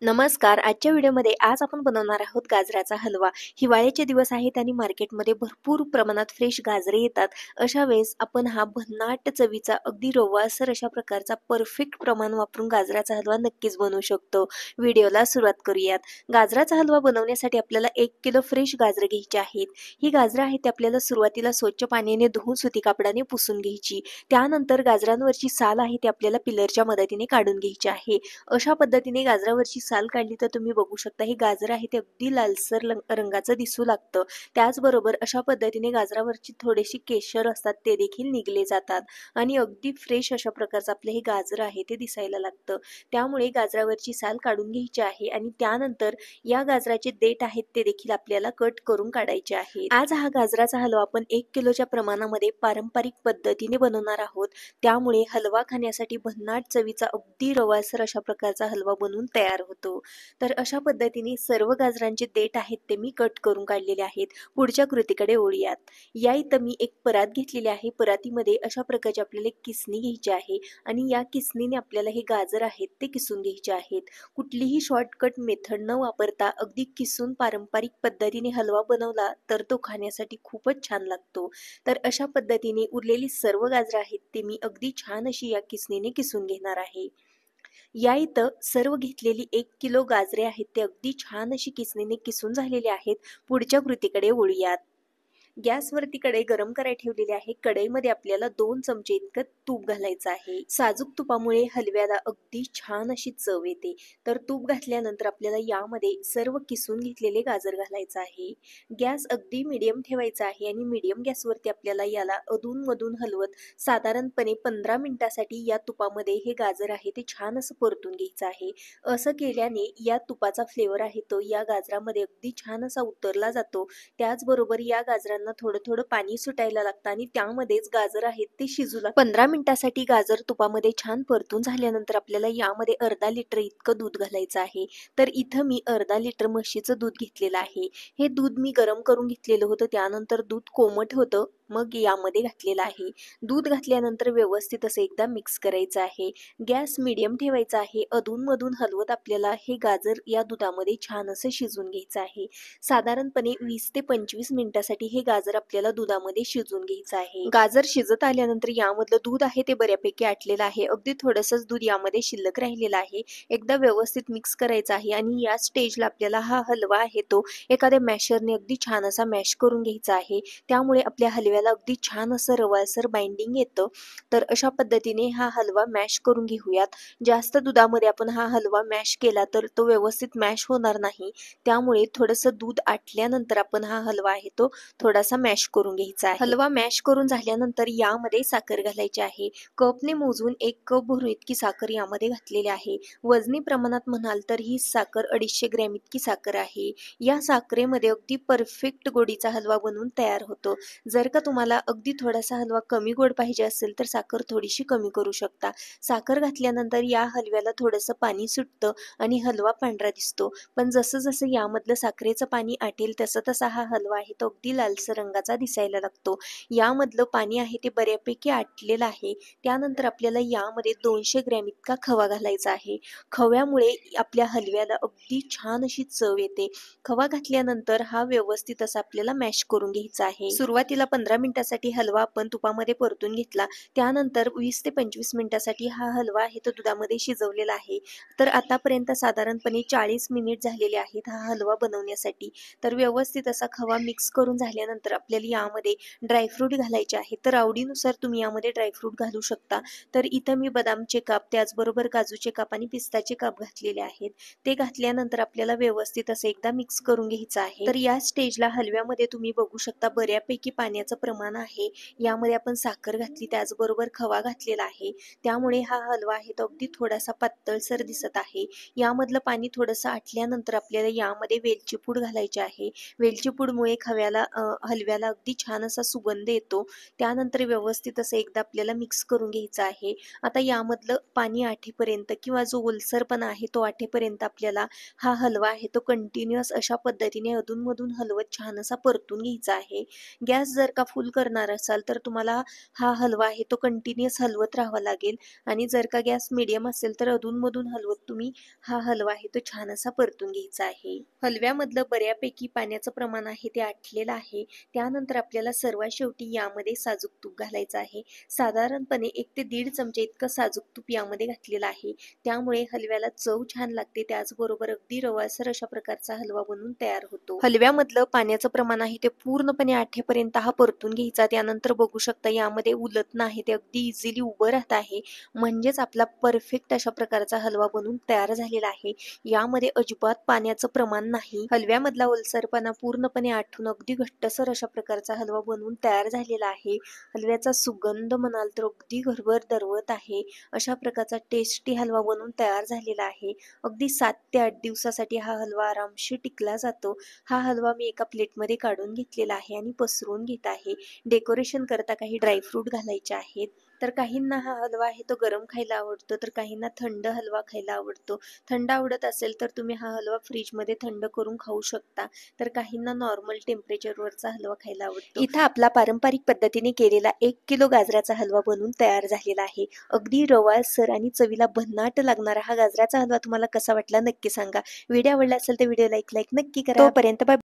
नमस्कार. आजच्या व्हिडिओमध्ये आज आपण बनवणार आहोत गाजराचा हलवा. हिवाळ्याचे दिवस आहेत आणि मार्केटमध्ये भरपूर प्रमाणात फ्रेश गाजरे येतात. अशा वेळेस आपण हा भन्नाट चवीचा अगदी रवाळसर अशा प्रकारचा परफेक्ट प्रमाण वापरून गाजराचा हलवा नक्कीच बनवू शकतो. व्हिडिओला सुरुवात करूयात. गाजराचा हलवा बनवण्यासाठी आपल्याला 1 किलो फ्रेश गाजरे घ्यायची आहेत. ही गाजरं आहेत ते आपल्याला सुरुवातीला स्वच्छ पाण्याने धुवून सुती कापडाने पुसून घ्यायची. त्यानंतर गाजरांवरची साल आहे ती आपल्याला पिलरच्या मदतीने काढून घ्यायची आहे. अशा पद्धतीने गाजरावरची साल काढली तर तुम्ही बघू शकता हे गाजर आहे ते अगदी लालसर रंगाचं दिसू लागतं. त्याचबरोबर अशा पद्धतीने गाजरावरची थोडेसे केशर असतात ते देखील निघले जातात आणि अगदी फ्रेश अशा प्रकारचं आपलं हे गाजर आहे ते दिसायला लागतं. त्यामुळे गाजरावरची साल काढून घ्यायची आहे आणि त्यानंतर या गाजराचे देठ आहेत ते देखील आपल्याला कट करून काढायचे आहेत. आज हा गाजराचा हलवा आपण 1 किलोच्या प्रमाणामध्ये पारंपरिक पद्धतीने बनवणार आहोत. त्यामुळे हलवा खाण्यासाठी भन्नाट चवीचा अगदी रवाळसर अशा प्रकारचा हलवा बनवून तयार होतो. तर अशा पद्धतीने सर्व गाजरांचे देठ आहेत ते मी कट करून काढलेले आहेत. पुढच्या कृतीकडे वळूयात. या इथं मी एक परात घेतलेली आहे. परातीमध्ये अशा प्रकारची आपल्याला एक किसणी घ्यायची आहे आणि या किसणीने आपल्याला हे गाजर आहेत ते किसून घ्यायचे आहेत. कुठलीही शॉर्टकट मेथड न वापरता अगदी किसून पारंपरिक पद्धतीने हलवा बनवला तर तो खाण्यासाठी खूपच छान लागतो. तर अशा पद्धतीने उरलेली सर्व गाजरं आहेत ते मी अगदी छान अशी या किसणीने किसून घेणार आहे. या इथं सर्व घेतलेली 1 किलो गाजरे आहेत ते अगदी छान अशी किसणीने किसून झालेले आहेत. पुढच्या कृतीकडे वळूयात. गॅसवरती कढई गरम करायला ठेवलेली आहे. कढईमध्ये आपल्याला 2 चमचे इतकं तूप घालायचं आहे. साजूक तुपामुळे हलव्याला अगदी छान अशी चव येते. तर तूप घातल्यानंतर आपल्याला यामध्ये सर्व किसून घेतलेले गाजर घालायचं आहे. गॅस अगदी मीडियम ठेवायचा आहे आणि मीडियम गॅसवरती आपल्याला याला अधूनमधून हलवत साधारणपणे 15 मिनिटासाठी या तुपामध्ये हे गाजर आहे ते छान असं परतून घ्यायचं आहे. असं केल्याने या तुपाचा फ्लेवर आहे तो या गाजरामध्ये अगदी छान असा उतरला जातो. त्याचबरोबर या गाजरांना थोडं थोडं पाणी सुटायला लागतं आणि त्यामध्येच गाजर आहेत ते शिजू लागतात. 15 मिनिटासाठी गाजर तुपामध्ये छान परतून झाल्यानंतर आपल्याला यामध्ये अर्धा लिटर इतकं दूध घालायचं आहे. तर इथं मी अर्धा लिटर म्हशीचं दूध घेतलेलं आहे. हे दूध मी गरम करून घेतलेलं होतं. त्यानंतर दूध कोमट होतं मग यामध्ये घातलेलं आहे. दूध घातल्यानंतर व्यवस्थित असं एकदा मिक्स करायचं आहे. गॅस मीडियम ठेवायचा आहे. अधूनमधून हलवत आपल्याला हे गाजर या दुधामध्ये छान असं शिजून घ्यायचं आहे. साधारणपणे 20 ते 25 मिनिटासाठी हे गाजर आपल्याला दुधामध्ये शिजून घ्यायचं आहे. गाजर शिजत आल्यानंतर यामधलं दूध आहे ते बऱ्यापैकी आटलेलं आहे. अगदी थोडंसंच दूध यामध्ये शिल्लक राहिलेलं आहे. एकदा व्यवस्थित मिक्स करायचं आहे आणि या स्टेजला आपल्याला हा हलवा आहे तो एखाद्या मॅशरने अगदी छान असा मॅश करून घ्यायचा आहे. त्यामुळे आपल्या हलव्याला अगदी छान असं रवाळसर बाइंडिंग येतं. तर अशा पद्धतीने हा हलवा मॅश करून घेऊयात. जास्त दुधामध्ये आपण हा हलवा मॅश केला तर तो व्यवस्थित मॅश होणार नाही. त्यामुळे थोडंसं दूध आटल्यानंतर आपण हा हलवा आहे तो थोडासा मॅश करून घ्यायचा आहे. हलवा मॅश करून झाल्यानंतर यामध्ये साखर घालायची आहे. कपने मोजून 1 कप भरून इतकी साखर यामध्ये घातलेली आहे. वजनी प्रमाणात म्हणाल तर ही साखर 250 ग्रॅम इतकी साखर आहे. या साखरेमध्ये अगदी परफेक्ट गोडीचा हलवा बनवून तयार होतो. जर का तुम्हाला अगदी थोडासा हलवा कमी गोड पाहिजे असेल तर साखर थोडीशी कमी करू शकता. साखर घातल्यानंतर या हलव्याला थोडंसं पाणी सुटतं आणि हलवा पांढरा दिसतो. पण जसं जसं यामधलं साखरेचं पाणी आटेल तसं तसा हा हलवा आहे तो अगदी लालसर रंगाचा दिसायला लागतो. यामधलं पाणी आहे ते बऱ्यापैकी आटलेलं आहे. त्यानंतर आपल्याला यामध्ये 200 ग्रॅम इतका खवा घालायचा आहे. खव्यामुळे आपल्या हलव्याला अगदी छान अशी चव येते. खवा घातल्यानंतर हा व्यवस्थित असा आपल्याला मॅश करून घ्यायचा आहे. सुरुवातीला 15 मिनिटासाठी हलवा आपण तुपामध्ये परतून घेतला. त्यानंतर 20 ते 25 मिनिटासाठी हा हलवा आहे तो दुधामध्ये शिजवलेला आहे. तर आतापर्यंत साधारणपणे 40 मिनिट झालेले आहेत हा हलवा बनवण्यासाठी. तर व्यवस्थित असा खवा मिक्स करून झाल्यानंतर आपल्याला यामध्ये ड्रायफ्रूट घालायचे आहे. तर आवडीनुसार तुम्ही यामध्ये ड्रायफ्रूट घालू शकता. तर इथं मी बदामचे काप त्याचबरोबर काजूचे काप आणि पिस्ताचे काप घातलेले आहेत. ते घातल्यानंतर आपल्याला व्यवस्थित असं एकदा मिक्स करून घ्यायचं आहे. तर या स्टेजला हलव्यामध्ये तुम्ही बघू शकता बऱ्यापैकी पाण्याचं प्रमाण आहे. यामध्ये आपण साखर घातली त्याचबरोबर खवा घातलेला आहे. त्यामुळे हा हलवा आहे तो अगदी थोडासा पातळसर दिसत आहे. यामधलं पाणी थोडंसं आटल्यानंतर आपल्याला यामध्ये वेलची पूड घालायची आहे. वेलची पूडमुळे हलव्याला अगदी छान असा सुगंध येतो. त्यानंतर व्यवस्थित असं एकदा आपल्याला मिक्स करून घ्यायचं आहे. आता यामधलं पाणी आठेपर्यंत किंवा जो ओलसरपणा आहे तो आठेपर्यंत आपल्याला हा हलवा आहे तो कंटिन्युअस अशा पद्धतीने अधूनमधून हलवत छान असा परतून घ्यायचा आहे. गॅस जर का फुल करणार असाल तर तुम्हाला हा हलवा आहे तो कंटिन्युअस हलवत राहावा लागेल आणि जर का गॅस मीडियम असेल तर अधूनमधून हलवत तुम्ही हा हलवा आहे तो छान असा परतून घ्यायचा आहे. हलव्यामधलं बऱ्यापैकी पाण्याचं प्रमाण आहे ते आटलेलं आहे. त्यानंतर आपल्याला सर्वात शेवटी यामध्ये साजूक तूप घालायचं आहे. साधारणपणे 1 ते 1.5 चमचे इतकं साजूक तूप यामध्ये घातलेलं आहे. त्यामुळे हलव्याला चव छान लागते. त्याचबरोबर अगदी रवाळसर अशा प्रकारचा हलवा बनून तयार होतो. हलव्यामधलं पाण्याचं प्रमाण आहे ते पूर्णपणे आठेपर्यंत हा परतून घ्यायचा. त्यानंतर बघू शकता यामध्ये उलटणं आहे ते अगदी इझिली उभं राहत आहे. म्हणजेच आपला परफेक्ट अशा प्रकारचा हलवा बनून तयार झालेला आहे. यामध्ये अजिबात पाण्याचं प्रमाण नाही. हलव्यामधला ओलसरपणा पूर्णपणे आटून अगदी घट्टसर अशा प्रकारचा हलवा बनवून तयार झालेला आहे. हलव्याचा सुगंध म्हणाल तर अगदी घरभर दरवळत आहे. अशा प्रकारचा टेस्टी हलवा बनवून तयार झालेला आहे. अगदी 7 ते 8 दिवसासाठी हा हलवा आरामशीर टिकला जातो. हा हलवा मी एका प्लेटमध्ये काढून घेतलेला आहे आणि पसरवून घेत आहे. डेकोरेशन करता काही ड्रायफ्रूट घालायचे आहेत. तर काहींना हा हलवा आहे तो गरम खायला आवडतो, तर काहींना थंड हलवा खायला आवडतो. थंड आवडत असेल तर तुम्ही हा हलवा फ्रीजमध्ये थंड करून खाऊ शकता. तर काहींना नॉर्मल टेम्परेचरवरचा हलवा खायला आवडतो. इथं आपला पारंपरिक पद्धतीने केलेला 1 किलो गाजराचा हलवा बनून तयार झालेला आहे. अगदी रवाळसर आणि चवीला भन्नाट लागणारा हा गाजराचा हलवा तुम्हाला कसा वाटला नक्की सांगा. व्हिडिओ आवडला असेल तर व्हिडिओला एक लाईक नक्की करा. तोपर्यंत बाय.